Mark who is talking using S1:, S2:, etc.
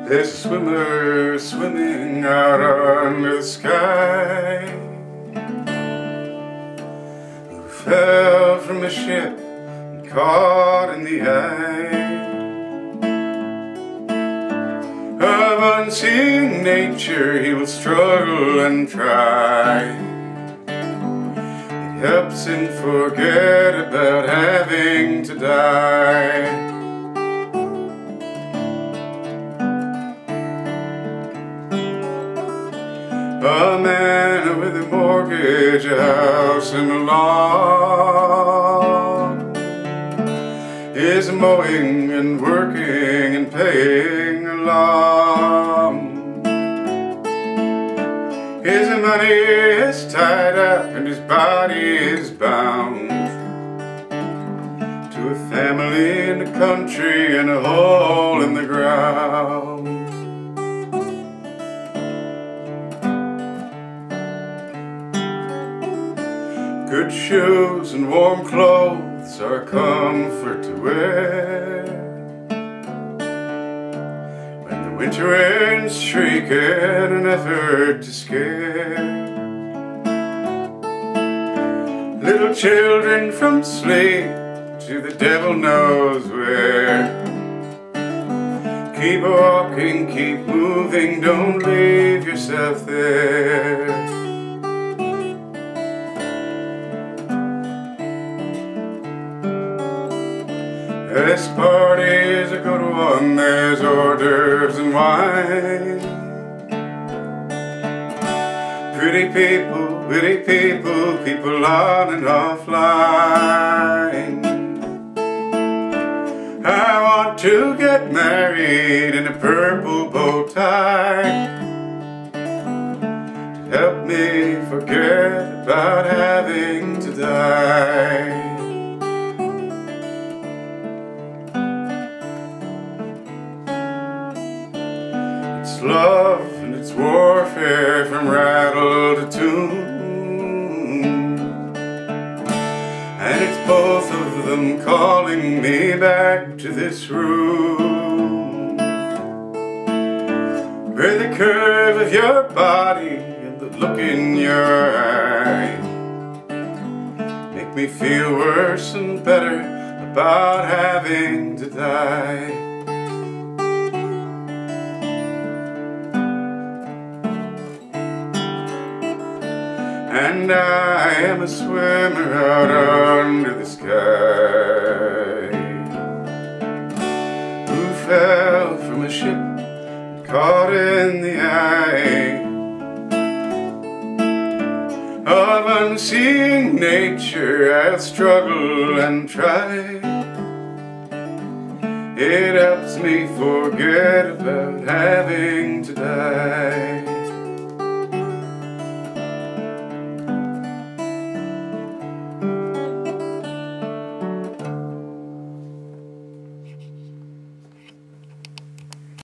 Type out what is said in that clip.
S1: There's a swimmer swimming out under the sky who fell from a ship and caught in the eye of unseen nature. He will struggle and try. It helps him forget about having to die. A man with a mortgage, a house and a lawn is mowing and working and paying along. His money is tied up and his body is bound to a family in the country and a hole in the ground. Good shoes and warm clothes are a comfort to wear when the winter winds shriek in an effort to scare little children from sleep to the devil knows where. Keep walking, keep moving, don't leave yourself there. This party is a good one, there's hors d'oeuvres and wine. Pretty people, witty people, people on and offline. I want to get married in a purple bow tie to help me forget about having to die. It's love and it's warfare from rattle to tune, and it's both of them calling me back to this room where the curve of your body and the look in your eye make me feel worse and better about having to die. And I am a swimmer out under the sky who fell from a ship and caught in the eye of unseen nature. I'll struggle and try. It helps me forget about having to die.